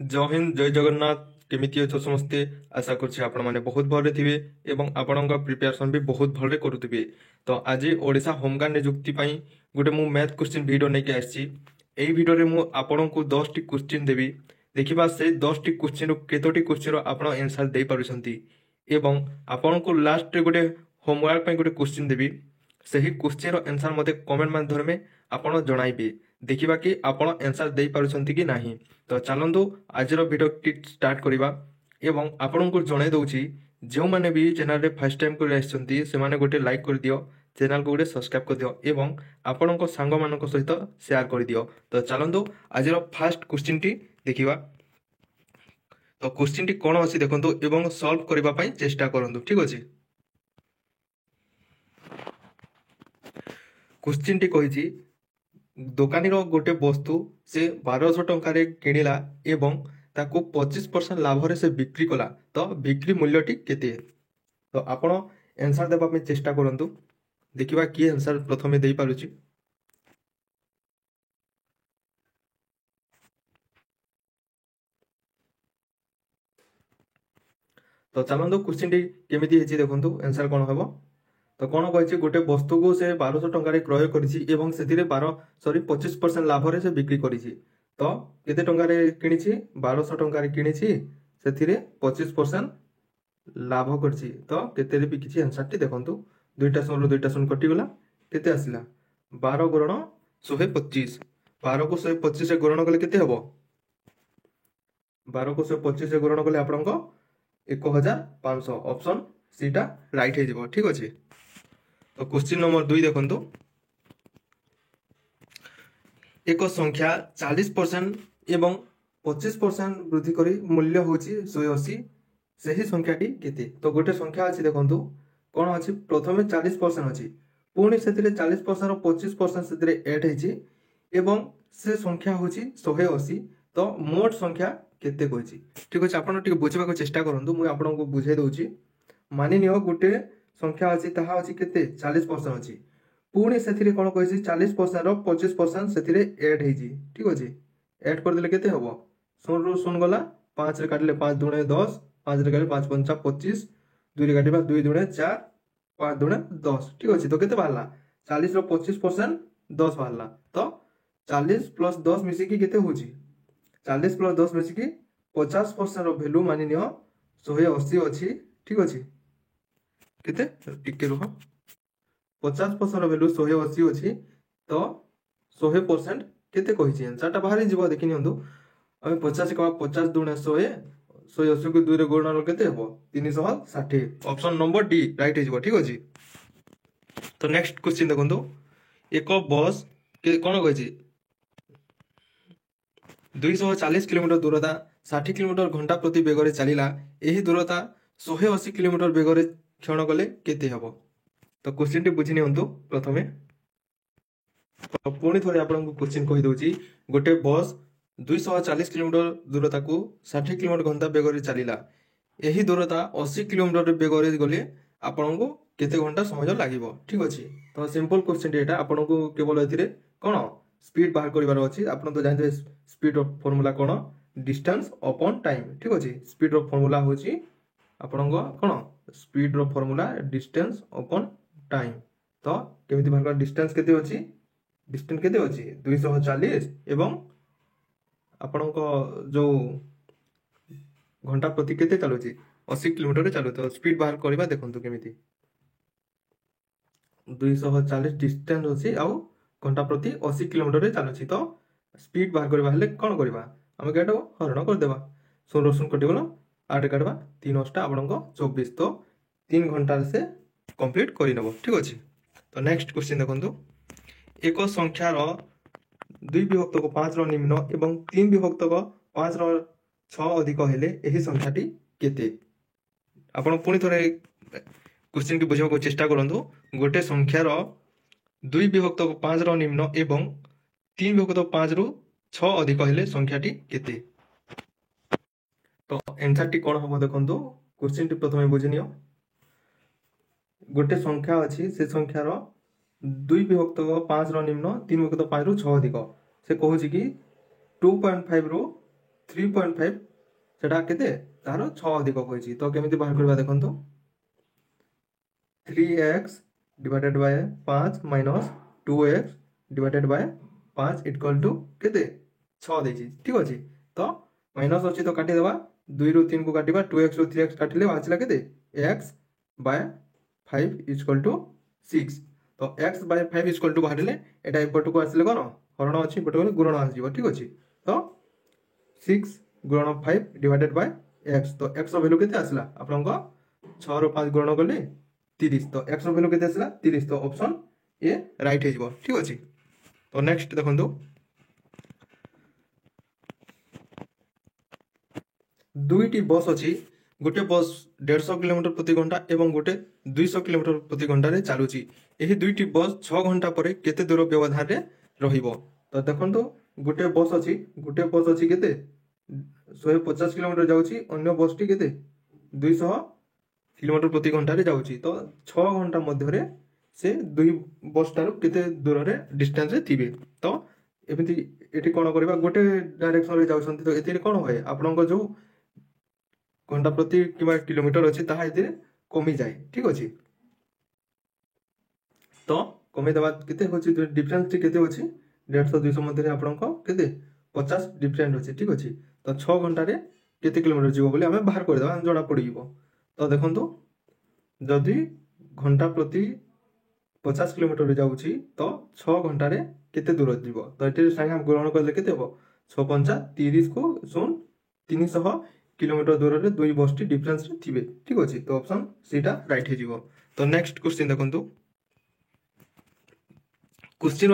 जय हिंद जय जगन्नाथ। केमिति अछ समस्ते? आशा करछि आपण माने बहुत भले थिबे एवं आपणक प्रिपरेशन भी बहुत भले करुथिबे। तो आज ओडिशा होमगार्ड नियुक्ति पई गोटे मु मैथ क्वेश्चन वीडियो नै के आछि। एई वीडियो रे मु आपणक 10 टी क्वेश्चन देबी। देखिबा से 10 टी क्वेश्चन रो केतोटी क्वेश्चन रो आपण आंसर दे पारुछंती एवं आपणक लास्ट रे गोटे होमवर्क पई गोटे क्वेश्चन देबी। ସେହି କ୍ୱେଶ୍ଚିନ୍ର ଆନ୍ସର୍ ମୋତେ କମେଣ୍ଟ ମାଧ୍ୟମରେ ଆପଣ ଜଣାଇବେ। ଦେଖିବା କି ଆପଣ ଆନ୍ସର୍ ଦେଇପାରୁଛନ୍ତି କି ନାହିଁ। ତ ଚାଲନ୍ତୁ ଆଜିର ଭିଡ଼ିଓଟି ଷ୍ଟାର୍ଟ କରିବା ଏବଂ ଆପଣଙ୍କୁ ଜଣାଇ ଦେଉଛି ଯେଉଁମାନେ ବି ଚ୍ୟାନେଲରେ ଫାର୍ଷ୍ଟ ଟାଇମ୍ କରି ଆସିଛନ୍ତି ସେମାନେ ଗୋଟେ ଲାଇକ୍ କରିଦିଅ, ଚ୍ୟାନେଲକୁ ଗୋଟେ ସବସ୍କ୍ରାଇବ୍ କରିଦିଅ ଏବଂ ଆପଣଙ୍କ ସାଙ୍ଗମାନଙ୍କ ସହିତ ସେୟାର କରିଦିଅ। ତ ଚାଲନ୍ତୁ ଆଜିର ଫାର୍ଷ୍ଟ କ୍ୱେଶ୍ଚିନ୍ଟି ଦେଖିବା। ତ କ୍ୱେଶ୍ଚିନ୍ଟି କ'ଣ ଅଛି ଦେଖନ୍ତୁ ଏବଂ ସଲ୍ଭ କରିବା ପାଇଁ ଚେଷ୍ଟା କରନ୍ତୁ। ଠିକ୍ ଅଛି। क्वेश्चनटी कही दोकानी गोटे वस्तु से 1200 टंकार किणिला एवं ताको 25% लाभ से बिक्री कला तो बिक्री मूल्यटी केते? तो आपण आंसर देबा पे चेष्टा करंतु। देखिबा की आंसर प्रथमे देई पारुची। तो चलंतु क्वेश्चनटी केमिति हेची देखंतु आंसर कोन हेबो। तो कौन कही गोटे वस्तु को से 1200 टंकार क्रय करिछि एवं सेतिरे 25% लाभ से बिक्री करिछि। तो केते टंकार किनिछि? 1200 टंकार किनिछि, सेतिरे 25% लाभ करछि। तो केते रे बिकिछि आंसर टी देखंतु। दुईटा शून्य कटि गला, केते आसिला? 12 गुणन 125। 12 को 125 से गुणन कले केते हबो? 12 को 125 से गुणन कले आपनको 1500। ऑप्शन सीटा राइट हे जिवो। ठीक अछि। तो क्वेश्चन नंबर 2 देखंतु। एक संख्या 40% एवं 25% वृद्धि करी मूल्य होची 180, सही संख्याटी केते? तो गोटे संख्या अछि देखंतु कोन अछि। प्रथमे 40% अछि, पुणी सेतिरे 40% और 25% सेतिरे ऐड हेची एवं से संख्या होची 180। तो मोट संख्या केते कहछि? ठीक अछि। आपण टिके बुझिबा को चेष्टा करंतु। मु आपन को बुझाई दउची। मानि नियो गोटे संख्या अछि ताहा अछि केते? 40% अछि, पुणी सेथिरे कोन कहछि 40% और 25% सेथिरे ऐड हेजी। ठीक अछि। ऐड कर देले केते हबो? 0 रु 0 गला, 5 रे काटले 5 दुणे 10, 5 रे काटले 5 पंचा 25, 2 रे काटिबा 2 दुणे 4, 5 दुणे 10। ठीक अछि। तो केते बाहरला? 40 रो 25% 10 बाहरला। तो 40 प्लस 10 मिसी की केते होची? 40 प्लस 10 मिसी की 50% रो वैल्यू मानि नियो 180 अछि। ठीक अछि। केते टिके रुह। 50% रो वैल्यू 180 अछि। तो 100% केते कहिछि? आंसर टा बाहर जिवो देखि नियंतु। हम 50 का 50 दुणे 100, 180 को 2 रे गुणन केते हबो? 360। ऑप्शन नंबर डी राइट जिवो। ठीक अछि। तो नेक्स्ट क्वेश्चन देखंतु। एक बस के कोन कहिछि 240 किलोमीटर दूरता 60 किलोमीटर घंटा प्रति बेगरे चलिला। एही दूरता 180 किलोमीटर बेगरे क्षण गले केते हबो? तो क्वेश्चन टी बुझि नियंतु प्रथमे। तो पुणी थोड़े आपको क्वेश्चन कहि दउची। गोटे बस 240 किलोमीटर दूरता को 60 किलोमीटर घंटा बेगरे चलिला। एही दूरता 80 किलोमीटर बेगरे गले आपनको केते घंटा समय लागिवो? ठीक अछि। तो सिंपल क्वेश्चन टी एटा आपनको केवल एथिरे कोन स्पीड बाहर करिवार अछि। आपण तो जानते speed of formula cone? Distance upon time. ठीक अछि। स्पीड ऑफ फार्मूला होची आपनको कोन? स्पीड रो फार्मूला डिस्टेंस अपॉन टाइम। तो केमिति बाहर डिस्टेंस केते अछि? डिस्टेंस केते अछि? 240 एवं आपनको जो घंटा प्रति केते चलुची 80 किलोमीटर रे चलु। तो स्पीड बाहर करबा देखंतु केमिति। 240 डिस्टेंस अछि आउ घंटा प्रति 80 किलोमीटर रे चलुची। तो स्पीड बाहर करबा हले कोन करबा? हम गेटो हरण कर देबा। 16 कटि गलो, 8 काटबा 3 अष्टा आपनको 24। तो 3 घंटा से कंप्लीट करि नबो। ठीक अछि। तो नेक्स्ट क्वेश्चन देखंतु। एक संख्यार 2 विभक्त को 5 रो निम्न एवं 3 विभक्त को 5 रो 6 अधिक हेले एही संख्याटी केते? आपण पुणी थोड़े क्वेश्चन की बुझाबो चेष्टा करंतु। गोटे संख्यार 2 विभक्त को 5 रो निम्न एवं 3 विभक्त 5 रो 6 अधिक हेले संख्याटी केते? तो आंसर टी कोन हबो देखंतु। क्वेश्चन टी प्रथमे बुझि नियो। गोटे संख्या अछि, से संख्यार 2 विभक्त 5 रो निम्न, 3 विभक्त 5 रो 6 अधिक। से कहूछि कि 2.5 रो 3.5 সেটা কেতে তার 6 अधिक কইছি। তো কেমিতি বাহার করিবা দেখন্তু 3x divided by 5 minus 2x divided by 5 equal to কেতে 6 দেইছি। ঠিক আছে, তো মাইনাস ଅଛି ତ କାଟି ଦେବା 2 ରୁ 3 କୁ କାଟିବା 2x ରୁ 3x କାଟିଲେ ଆସିଲା କେତେ x বাই 5 ইকুয়াল টু 6। তো x বাই 5 ইকুয়াল টু বাহারিলে এটা এপটକୁ ଆସିଲେ কোন হরণ ଅଛି এপটକୁ গুণন ଆସିଯିବ। ঠিক আছে, তো 6 গুণন 5 ডিভাইডেড বাই x। তো x ର ভ্যালু কেতে আসলা ଆପଣଙ୍କ 6 ରୁ 5 গুণন কলে 30। তো x ର ভ্যালু কেতে আসলা 30। তো অপশন এ রাইট হয়ে যাব। ঠিক আছে, তো নেক্সট দেখন্তু দুইটি বস ଅଛି। গোটে বস 150 কিলোমিটার প্রতি ঘন্টা এবং গোটে 200 কিলোমিটার প্রতি ঘন্টারে চালুছি। এই দুইটি বস 6 ঘন্টা পরে কেতে দূর ব্যবধানে রহিব। তো দেখন্তু গোটে বস ଅଛି কেতে 150 কিলোমিটার যাଉଛି, অন্য বসটি কেতে 200 কিলোমিটার প্রতি ঘন্টারে যাଉଛି। তো 6 ঘন্টা মধ্যে সে দুই বসটার কেতে দূরে ডিস্টেন্সরে থিবে। তো এমতি এটি কোন করিবা গোটে ডাইরেকশন রে যাଉଛନ୍ତି। তো এতিরে কোন হয় ଆପଣଙ୍କ जो ঘন্টা প্রতি কিংবা কিলোমিটার ଅଛି তাহা এতিরে কমি যায়। ঠিক আছে, তো কমে দেবা কেতে হচ্ছে ডিফরেন্স টি কেতে ଅଛି 150 200 মধ্যে ଆପଣଙ୍କ কেতে 50 ডিফরেন্ট ଅଛି। ঠিক আছে, তো 6 ঘন্টারে কেতে কিলোমিটার ଯିବ ବୋଲି ଆମେ ବାହାର କରି ଦେବା, ଜଣା ପଡ଼ିଯିବ। ତ ଦେଖନ୍ତୁ ଯଦି ঘন্টা প্রতি 50 কিলোমিটার যাଉଛି ତ 6 ঘন্টারে কেতে দূর ଯିବ। ତ এটি সাଙ୍ଗে ଆମେ গ্রহণ করলে কেতে ହେବ 6 5 30 କୁ 300 কিলোমিটার দূরে দুই বসটি ডিফরেন্স রে থিবে। ঠিক আছে, তো অপশন সিটা রাইট হয়ে যাব। তো নেক্সট क्वेश्चन দেখন্তু क्वेश्चन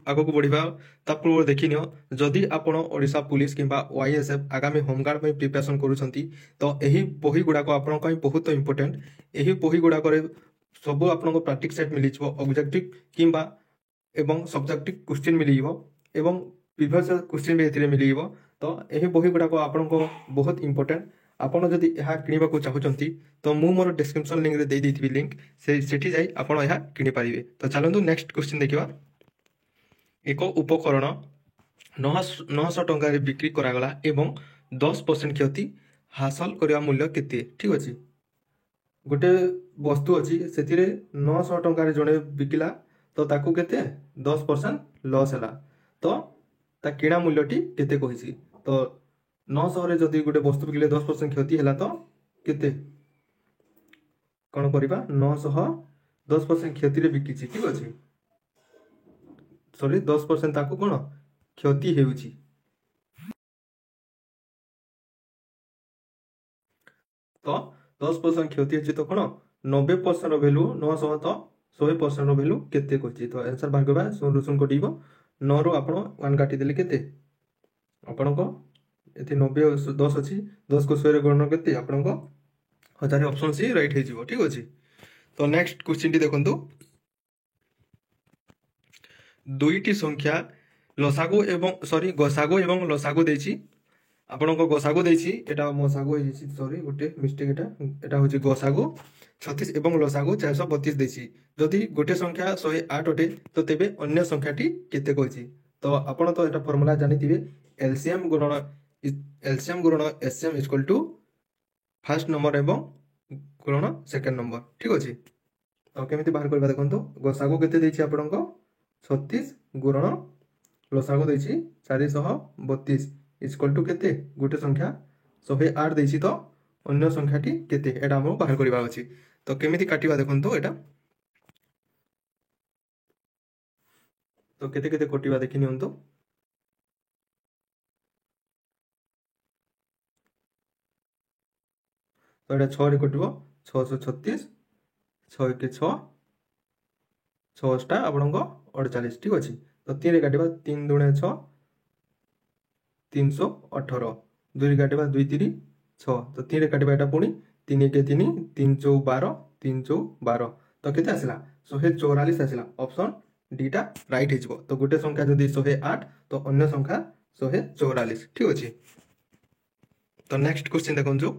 आगକୁ बढ़िबा ता पूर्व देखि नियो जदि आपण ओडिशा पुलिस किंबा वाईएसएफ आगामी होमगार्ड में प्रिपरेशन करूछंती तो एही बही गुडा को आपण कई बहुत इंपोर्टेंट। एही बही गुडा करे सब आपण को प्रैक्टिस सेट मिली छिबो, ऑब्जेक्टिव किंबा एवं सब्जेक्टिव क्वेश्चन मिली जिवो एवं प्रीवियस क्वेश्चन भी एथिरे मिली जिवो। तो एही बही गुडा को आपण को बहुत इंपोर्टेंट। आपण जदि एहा किनिबा को चाहुचंती तो मु मोर डिस्क्रिप्शन लिंक रे दे देथिबी लिंक, से सेठी जाई आपण एहा किनि पारिबे। तो चलंतु नेक्स्ट क्वेश्चन देखिबा। एक उपकरण 900 टंका रे बिक्री करागला एवं 10% क्षति हासिल करबा मूल्य केते। ठीक अछि, गोटे वस्तु अछि सेथिरे 900 टंका रे जणे बिकिला तो ताकू केते 10% लॉस हैला। तो ता किणा मूल्यटी केते कहिछि। तो 900 रे जदि गोटे वस्तु बिकिले 10% क्षति हैला तो केते कोन करिबा 900 10% क्षति रे बिकिछि। ठीक अछि, सॉरी 10% ताकू कोन क्षति हेउछि। तो 10% क्षति अछि तो कोन 90% रो वैल्यू 900 तो 100% रो वैल्यू केते कहिछि। तो आंसर बार करबा सोल्यूशन कटिबो 9 रो आपण 1 काटी देले केते आपण को एथि 90 10 अछि 10 को 100 रे गुणन केते आपण को 1000 ऑप्शन सी राइट हे जिवो। ठीक अछि, तो नेक्स्ट क्वेश्चन टी देखंतु दुईटी संख्या लसागु एवं सॉरी गसागु एवं लसागु देछि। आपण को गसागु देछि एटा मसागु हे जिछि, सॉरी गोटे मिस्टेक एटा होछि गसागु 36 एवं लसागु 432 देछि। जदि गोटे संख्या 108 अटे तो तेबे अन्य संख्याटी केते कहिछि। तो आपण तो एटा फार्मूला जानिथिबे एलसीएम गुणन एसएम इक्वल टू फर्स्ट नंबर एवं गुणन सेकंड नंबर। ठीक अछि, तो केमिति बाहर करबा देखंतु गसागु केते देछि आपण को 36 गुणन लसागु देछि 432 इक्वल टू केते गोटे संख्या 108 देछि तो अन्य संख्याटी केते एटा हम बाहर करबा अछि। तो केमिति काटिबा देखंतु एटा। तो केते केते कटिबा देखि नियंतु। तो एटा 6 रे कटिबो 636 6 के 6 6 टा आपनको 48। ठीक अछि, तो 3 रे काटिबा 3 दुणे 6 318 2 रे काटिबा 2 3 6 तो 3 रे काटिबा एटा पुनी 3 1 3 3 4 12 3 4 12 तो केते आसिला 144 आसिला। ऑप्शन डी टा राइट हे जिवो। तो गोटे संख्या जदि 108 तो अन्य संख्या 144। ठीक अछि, तो नेक्स्ट क्वेश्चन देखंजो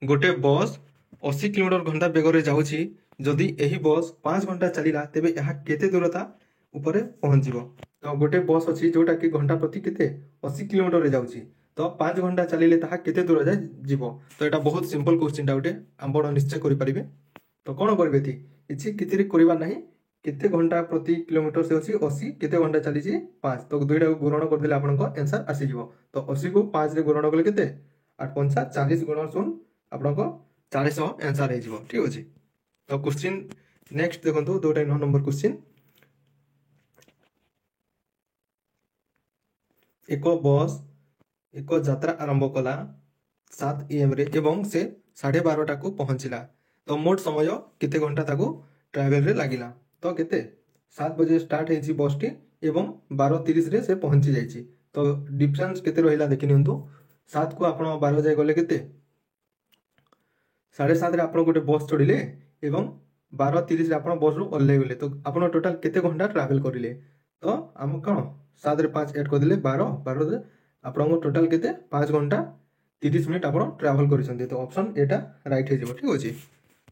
गोटे बस 80 किलोमीटर घंटा बेग रे जाउछि। जदि एही बस 5 घंटा चलिला तेबे यहा केते दूरता ऊपर पहुंचिबो। तो गोटे बस अछि जोटा कि घंटा प्रति केते 80 किलोमीटर रे जाउछि। तो 5 घंटा चलिले ताहा केते दूर जाए जीवो। तो एटा बहुत सिंपल क्वेश्चन उठे आपण निश्चय करि परिबे। तो कोन करबे थी इछि कितिरि करबा नाही केते घंटा प्रति किलोमीटर से अछि 80 केते घंटा चली छी 5 तो दुईटा गुणन कर देले आपनको आंसर आसी जीवो। तो 80 को 5 रे गुणन करले केते 8 5 40 गुणन सुन आपनको 400 आंसर हे जीवो। ठीक अछि। तो क्वेश्चन नेक्स्ट देखंतु 2 नंबर क्वेश्चन। एक बस एक यात्रा आरंभ कला 7 AM रे एवं से 12:30 को पहुंचला। तो मोट समय केते घंटा ताको ट्रैवल रे लागिला। तो केते 7 बजे स्टार्ट हेछि बस टी एवं 12:30 रे से पहुंची जाइछि। तो डिफरेंस केते रहिला देखि नियंतु 7 को आपण 12 जाय गले केते 7:30 रे आपण गोटे बस चढ़िले एवं 12:30 रे आपण बस रु ओल्ले गले। तो आपण टोटल केते घंटा ट्रैवल करिले। तो हम कोन 7 रे 5 ऐड कर दिले 12 रे आपण टोटल केते 5 घंटा 30 मिनिट आपण ट्रैवल करिसंते। तो ऑप्शन एटा राइट हे जेबो। ठीक अछि।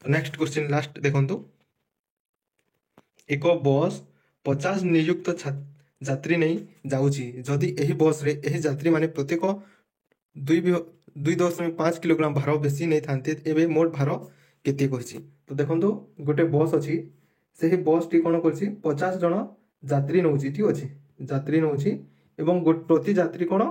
नेक्स्ट क्वेश्चन लास्ट देखंतु। एक बस 50 नियुक्त यात्री नहीं जाउची जदि एही बस रे एही यात्री माने प्रत्येक 2.5 किलोग्राम भार बेसी नहीं थांते एबे मोट भार केते कहछि। तो देखंतु गोटे बस अछि सेही बस टी कोन करछि 50 जन यात्री नउची। ठीक अछि। यात्री नउची एवं प्रति यात्री कोन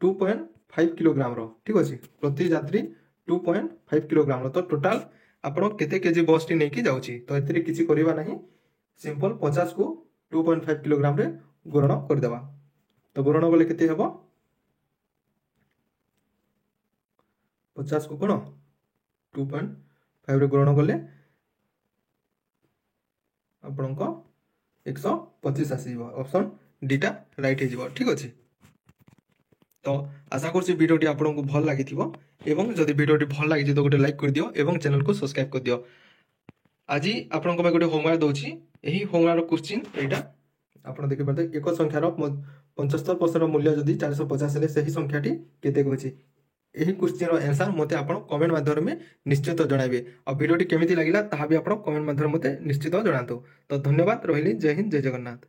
2.5 किलोग्राम रो। ठीक अछि। प्रति यात्री 2.5 किलोग्राम रो। तो टोटल आपण केते केजी बस टी नेकी जाउची। तो एतरे किछि करिवा नाही सिंपल 50 को 2.5 किलोग्राम रे गुणन कर देबा। तो गुणन गले केते हेबो 50 को कोन 2.5 रे गुणन गले आपनको 125 आसी जीवो। ऑप्शन डीटा राइट हे जीवो। ठीक अछि। तो आशा करछि वीडियोटी आपनको भल लागिथिबो एवं जदि वीडियोटी भल लागि तो गोटे लाइक कर दियो एवं चैनल को सब्सक्राइब कर दियो। आज आपनको मैं गोटे होमवर्क दउछि। एही होमवर्क क्वेश्चन एटा आपण देखि परते एक संख्यार 75% मूल्य जदि 450 ले सही संख्याटी केते कहछि। एही क्वेश्चन रो आंसर मते आपण कमेंट माध्यम में निश्चित जणाइबे। आ वीडियोटी केमिति लागिला ताहा भी आपण कमेंट माध्यम मते निश्चित जणांतु। तो धन्यवाद रहिली। जय हिंद जय जगन्नाथ।